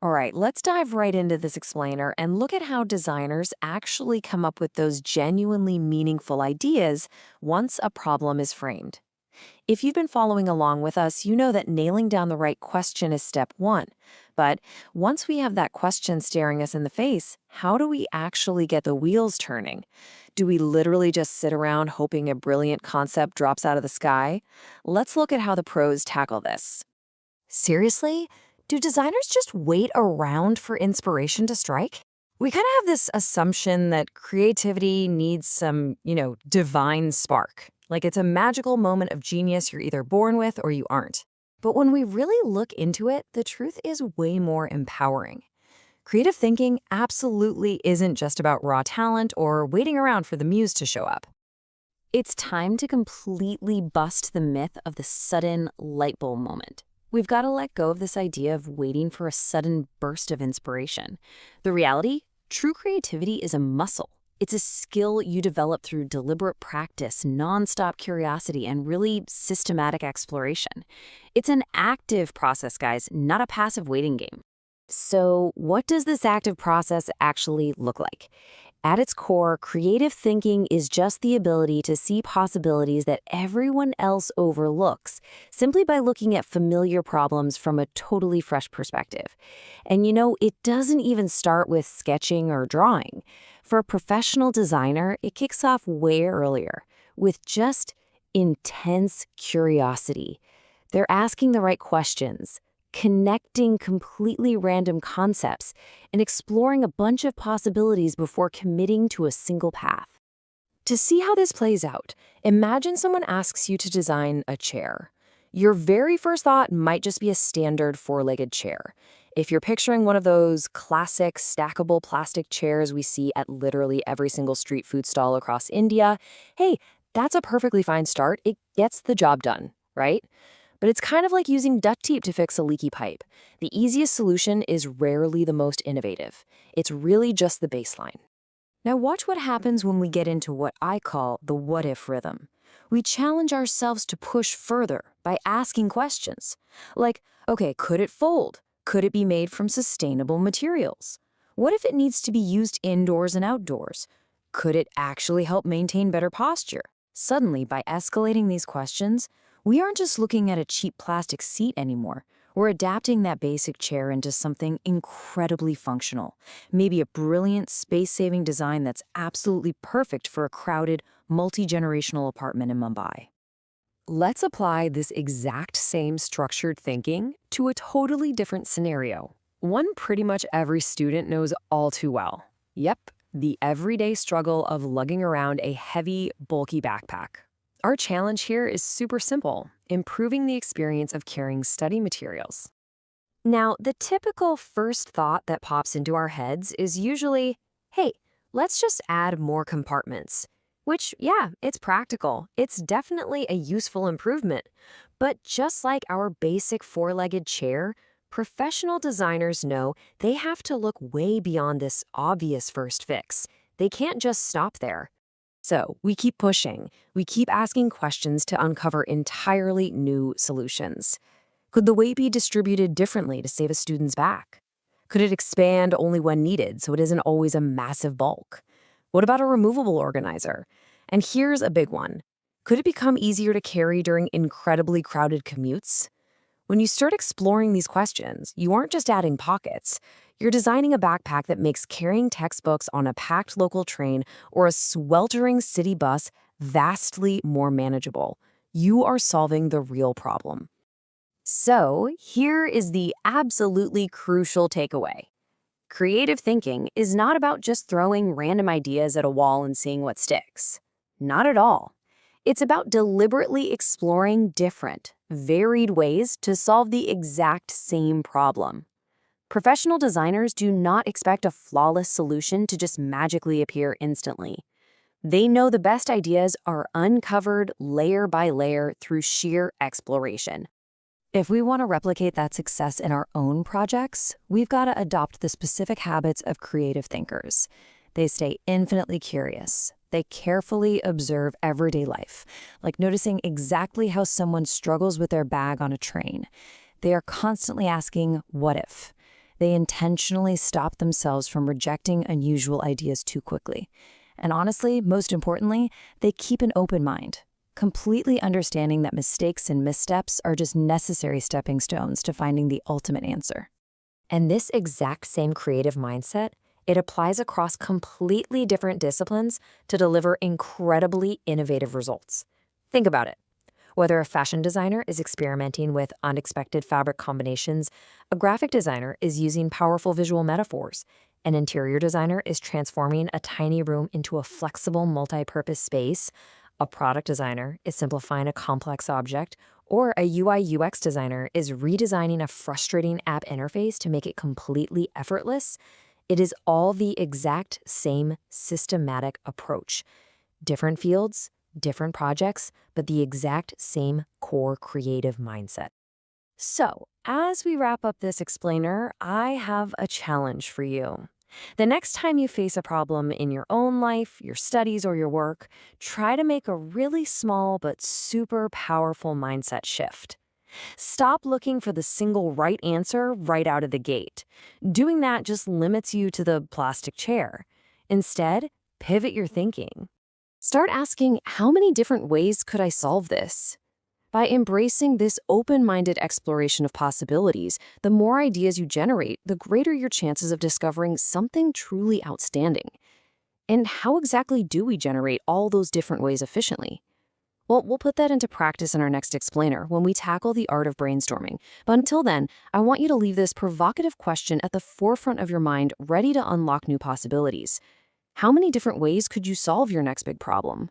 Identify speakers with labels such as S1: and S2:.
S1: All right, let's dive right into this explainer and look at how designers actually come up with those genuinely meaningful ideas once a problem is framed. If you've been following along with us, you know that nailing down the right question is step one. But once we have that question staring us in the face, how do we actually get the wheels turning? Do we literally just sit around hoping a brilliant concept drops out of the sky? Let's look at how the pros tackle this. Seriously? Do designers just wait around for inspiration to strike? We kind of have this assumption that creativity needs some, divine spark. Like it's a magical moment of genius you're either born with or you aren't. But when we really look into it, the truth is way more empowering. Creative thinking absolutely isn't just about raw talent or waiting around for the muse to show up. It's time to completely bust the myth of the sudden light bulb moment. We've got to let go of this idea of waiting for a sudden burst of inspiration. The reality, true creativity is a muscle. It's a skill you develop through deliberate practice, nonstop curiosity, and really systematic exploration. It's an active process, guys, not a passive waiting game. So, what does this active process actually look like? At its core, creative thinking is just the ability to see possibilities that everyone else overlooks, simply by looking at familiar problems from a totally fresh perspective. And it doesn't even start with sketching or drawing. For a professional designer, it kicks off way earlier, with just intense curiosity. They're asking the right questions, connecting completely random concepts, and exploring a bunch of possibilities before committing to a single path. To see how this plays out, imagine someone asks you to design a chair. Your very first thought might just be a standard four-legged chair. If you're picturing one of those classic stackable plastic chairs we see at literally every single street food stall across India, hey, that's a perfectly fine start. It gets the job done, right? But it's kind of like using duct tape to fix a leaky pipe. The easiest solution is rarely the most innovative. It's really just the baseline. Now watch what happens when we get into what I call the what-if rhythm. We challenge ourselves to push further by asking questions. Like, okay, could it fold? Could it be made from sustainable materials? What if it needs to be used indoors and outdoors? Could it actually help maintain better posture? Suddenly, by escalating these questions, we aren't just looking at a cheap plastic seat anymore. We're adapting that basic chair into something incredibly functional. Maybe a brilliant space-saving design that's absolutely perfect for a crowded, multi-generational apartment in Mumbai. Let's apply this exact same structured thinking to a totally different scenario. One pretty much every student knows all too well. Yep, the everyday struggle of lugging around a heavy, bulky backpack. Our challenge here is super simple, improving the experience of carrying study materials. Now, the typical first thought that pops into our heads is usually, hey, let's just add more compartments. Which, yeah, it's practical. It's definitely a useful improvement. But just like our basic four-legged chair, professional designers know they have to look way beyond this obvious first fix. They can't just stop there. So we keep pushing. We keep asking questions to uncover entirely new solutions. Could the weight be distributed differently to save a student's back? Could it expand only when needed so it isn't always a massive bulk? What about a removable organizer? And here's a big one. Could it become easier to carry during incredibly crowded commutes? When you start exploring these questions, you aren't just adding pockets. You're designing a backpack that makes carrying textbooks on a packed local train or a sweltering city bus vastly more manageable. You are solving the real problem. So, here is the absolutely crucial takeaway. Creative thinking is not about just throwing random ideas at a wall and seeing what sticks. Not at all. It's about deliberately exploring different, varied ways to solve the exact same problem. Professional designers do not expect a flawless solution to just magically appear instantly. They know the best ideas are uncovered layer by layer through sheer exploration. If we want to replicate that success in our own projects, we've got to adopt the specific habits of creative thinkers. They stay infinitely curious. They carefully observe everyday life, like noticing exactly how someone struggles with their bag on a train. They are constantly asking, what if?
S2: They intentionally stop themselves from rejecting unusual ideas too quickly. And honestly, most importantly, they keep an open mind, completely understanding that mistakes and missteps are just necessary stepping stones to finding the ultimate answer.
S1: And this exact same creative mindset, it applies across completely different disciplines to deliver incredibly innovative results. Think about it. Whether a fashion designer is experimenting with unexpected fabric combinations, a graphic designer is using powerful visual metaphors, an interior designer is transforming a tiny room into a flexible multi-purpose space, a product designer is simplifying a complex object, or a UI/UX designer is redesigning a frustrating app interface to make it completely effortless, it is all the exact same systematic approach. Different fields, different projects, but the exact same core creative mindset. So, as we wrap up this explainer, I have a challenge for you. The next time you face a problem in your own life, your studies, or your work, try to make a really small but super powerful mindset shift. Stop looking for the single right answer right out of the gate. Doing that just limits you to the plastic chair. Instead, pivot your thinking. Start asking, how many different ways could I solve this? By embracing this open-minded exploration of possibilities, the more ideas you generate, the greater your chances of discovering something truly outstanding. And how exactly do we generate all those different ways efficiently? Well, we'll put that into practice in our next explainer when we tackle the art of brainstorming. But until then, I want you to leave this provocative question at the forefront of your mind, ready to unlock new possibilities. How many different ways could you solve your next big problem?